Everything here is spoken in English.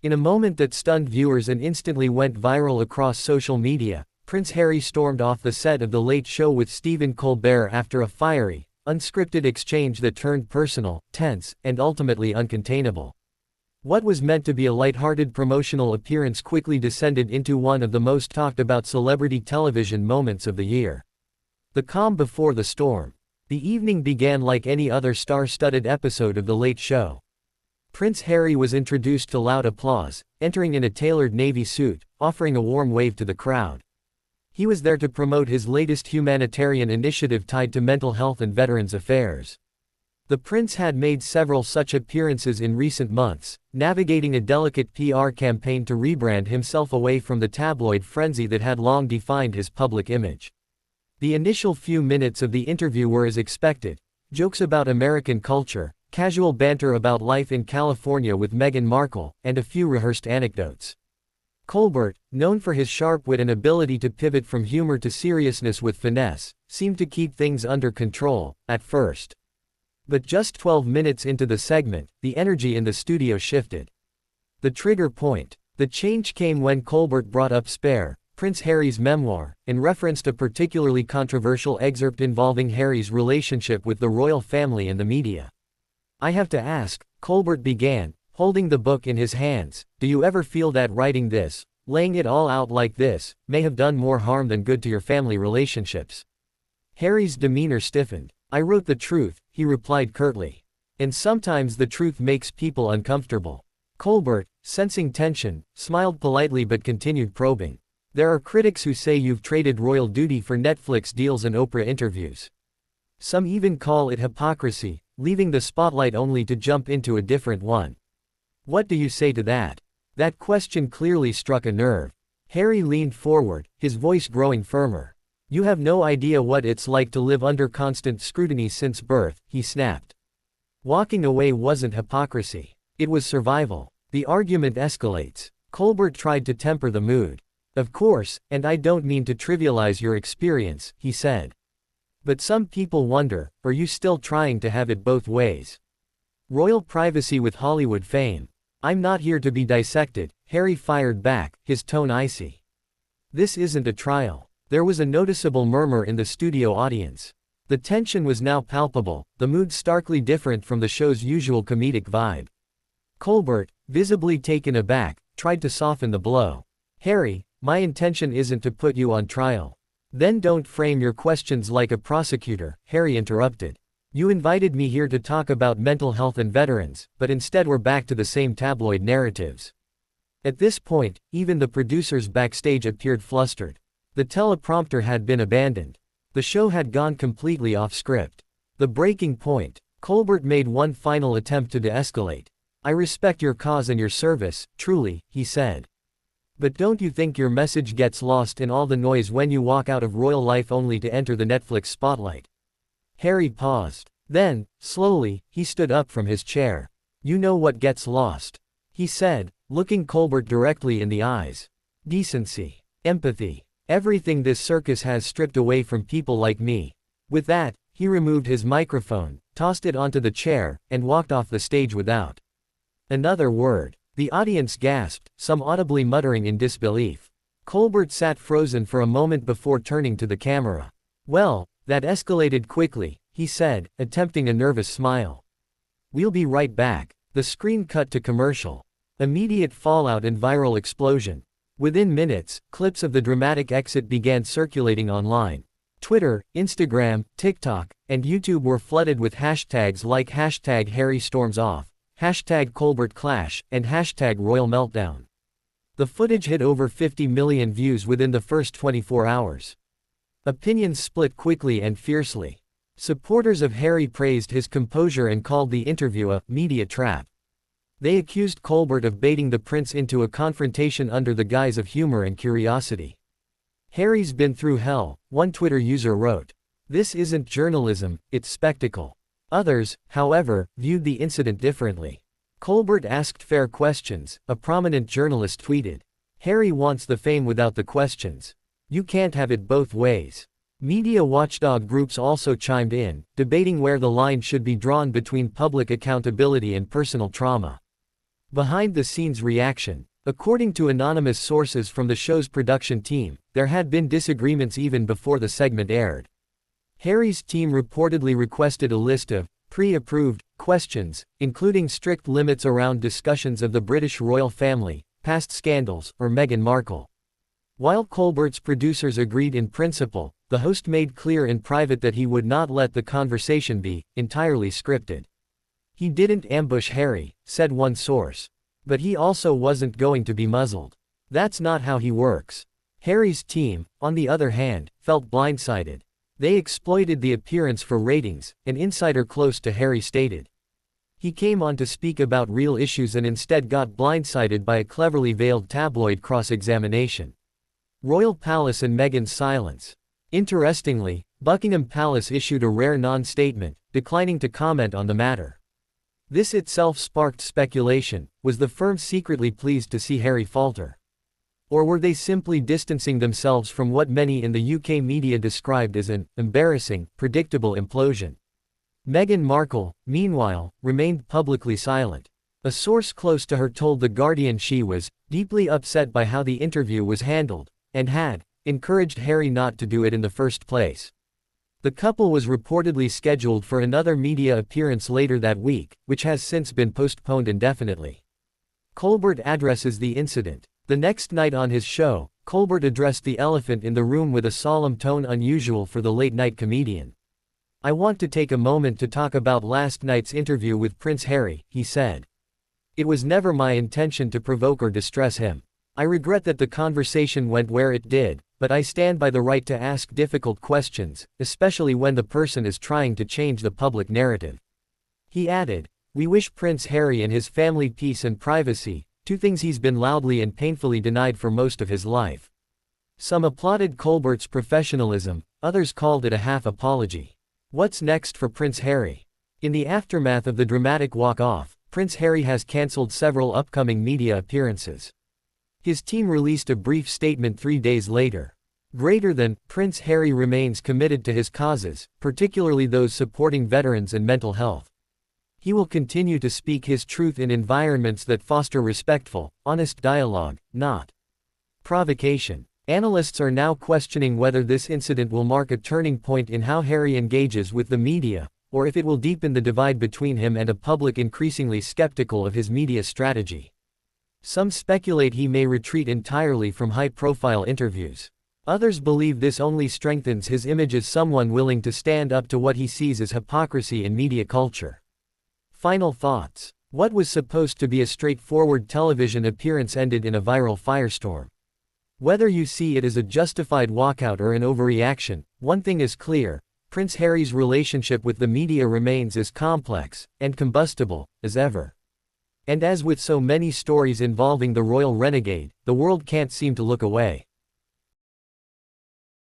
In a moment that stunned viewers and instantly went viral across social media, Prince Harry stormed off the set of The Late Show with Stephen Colbert after a fiery, unscripted exchange that turned personal, tense, and ultimately uncontainable. What was meant to be a light-hearted promotional appearance quickly descended into one of the most talked-about celebrity television moments of the year. The calm before the storm. The evening began like any other star-studded episode of The Late Show. Prince Harry was introduced to loud applause, entering in a tailored navy suit, offering a warm wave to the crowd. He was there to promote his latest humanitarian initiative tied to mental health and veterans affairs. The prince had made several such appearances in recent months, navigating a delicate PR campaign to rebrand himself away from the tabloid frenzy that had long defined his public image. The initial few minutes of the interview were as expected: jokes about American culture, casual banter about life in California with Meghan Markle, and a few rehearsed anecdotes. Colbert, known for his sharp wit and ability to pivot from humor to seriousness with finesse, seemed to keep things under control, at first. But just 12 minutes into the segment, the energy in the studio shifted. The trigger point. The change came when Colbert brought up Spare, Prince Harry's memoir, and referenced a particularly controversial excerpt involving Harry's relationship with the royal family and the media. "I have to ask," Colbert began, holding the book in his hands, "do you ever feel that writing this, laying it all out like this, may have done more harm than good to your family relationships?" Harry's demeanor stiffened. "I wrote the truth," he replied curtly. "And sometimes the truth makes people uncomfortable." Colbert, sensing tension, smiled politely but continued probing. "There are critics who say you've traded royal duty for Netflix deals and Oprah interviews. Some even call it hypocrisy, leaving the spotlight only to jump into a different one. What do you say to that?" That question clearly struck a nerve. Harry leaned forward, his voice growing firmer. "You have no idea what it's like to live under constant scrutiny since birth," he snapped. Walking away wasn't hypocrisy. It was survival. The argument escalates. Colbert tried to temper the mood. "Of course, and I don't mean to trivialize your experience," he said. "But some people wonder, are you still trying to have it both ways? Royal privacy with Hollywood fame." "I'm not here to be dissected," Harry fired back, his tone icy. "This isn't a trial." There was a noticeable murmur in the studio audience. The tension was now palpable, the mood starkly different from the show's usual comedic vibe. Colbert, visibly taken aback, tried to soften the blow. "Harry, my intention isn't to put you on trial." "Then don't frame your questions like a prosecutor," Harry interrupted. "You invited me here to talk about mental health and veterans, but instead we're back to the same tabloid narratives." At this point, even the producers backstage appeared flustered. The teleprompter had been abandoned. The show had gone completely off script. The breaking point. Colbert made one final attempt to de-escalate. "I respect your cause and your service, truly," he said. "But don't you think your message gets lost in all the noise when you walk out of royal life only to enter the Netflix spotlight?" Harry paused. Then, slowly, he stood up from his chair. "You know what gets lost," he said, looking Colbert directly in the eyes. "Decency. Empathy. Everything this circus has stripped away from people like me." With that, he removed his microphone, tossed it onto the chair, and walked off the stage without another word. The audience gasped, some audibly muttering in disbelief. Colbert sat frozen for a moment before turning to the camera. "Well, that escalated quickly," he said, attempting a nervous smile. "We'll be right back." The screen cut to commercial. Immediate fallout and viral explosion. Within minutes, clips of the dramatic exit began circulating online. Twitter, Instagram, TikTok, and YouTube were flooded with hashtags like #HarryStormsOff, #ColbertClash, and #RoyalMeltdown. The footage hit over 50 million views within the first 24 hours. Opinions split quickly and fiercely. Supporters of Harry praised his composure and called the interview a media trap. They accused Colbert of baiting the prince into a confrontation under the guise of humor and curiosity. "Harry's been through hell," one Twitter user wrote. "This isn't journalism, it's spectacle." Others, however, viewed the incident differently. "Colbert asked fair questions," a prominent journalist tweeted. "Harry wants the fame without the questions. You can't have it both ways." Media watchdog groups also chimed in, debating where the line should be drawn between public accountability and personal trauma. Behind-the-scenes reaction. According to anonymous sources from the show's production team, there had been disagreements even before the segment aired. Harry's team reportedly requested a list of pre-approved questions, including strict limits around discussions of the British royal family, past scandals, or Meghan Markle. While Colbert's producers agreed in principle, the host made clear in private that he would not let the conversation be entirely scripted. He didn't ambush Harry, said one source. But he also wasn't going to be muzzled. That's not how he works. Harry's team, on the other hand, felt blindsided. They exploited the appearance for ratings, an insider close to Harry stated. He came on to speak about real issues and instead got blindsided by a cleverly veiled tabloid cross-examination. Royal Palace and Meghan's silence. Interestingly, Buckingham Palace issued a rare non-statement, declining to comment on the matter. This itself sparked speculation. Was the firm secretly pleased to see Harry falter? Or were they simply distancing themselves from what many in the UK media described as an embarrassing, predictable implosion? Meghan Markle, meanwhile, remained publicly silent. A source close to her told The Guardian she was deeply upset by how the interview was handled, and had encouraged Harry not to do it in the first place. The couple was reportedly scheduled for another media appearance later that week, which has since been postponed indefinitely. Colbert addresses the incident. The next night on his show, Colbert addressed the elephant in the room with a solemn tone unusual for the late-night comedian. "I want to take a moment to talk about last night's interview with Prince Harry," he said. "It was never my intention to provoke or distress him. I regret that the conversation went where it did, but I stand by the right to ask difficult questions, especially when the person is trying to change the public narrative." He added, "We wish Prince Harry and his family peace and privacy, two things he's been loudly and painfully denied for most of his life." Some applauded Colbert's professionalism, others called it a half-apology. What's next for Prince Harry? In the aftermath of the dramatic walk-off, Prince Harry has cancelled several upcoming media appearances. His team released a brief statement 3 days later. Greater than, Prince Harry remains committed to his causes, particularly those supporting veterans and mental health. He will continue to speak his truth in environments that foster respectful, honest dialogue, not provocation. Analysts are now questioning whether this incident will mark a turning point in how Harry engages with the media, or if it will deepen the divide between him and a public increasingly skeptical of his media strategy. Some speculate he may retreat entirely from high-profile interviews. Others believe this only strengthens his image as someone willing to stand up to what he sees as hypocrisy in media culture. Final thoughts. What was supposed to be a straightforward television appearance ended in a viral firestorm. Whether you see it as a justified walkout or an overreaction, one thing is clear: Prince Harry's relationship with the media remains as complex and combustible as ever. And as with so many stories involving the royal renegade, the world can't seem to look away.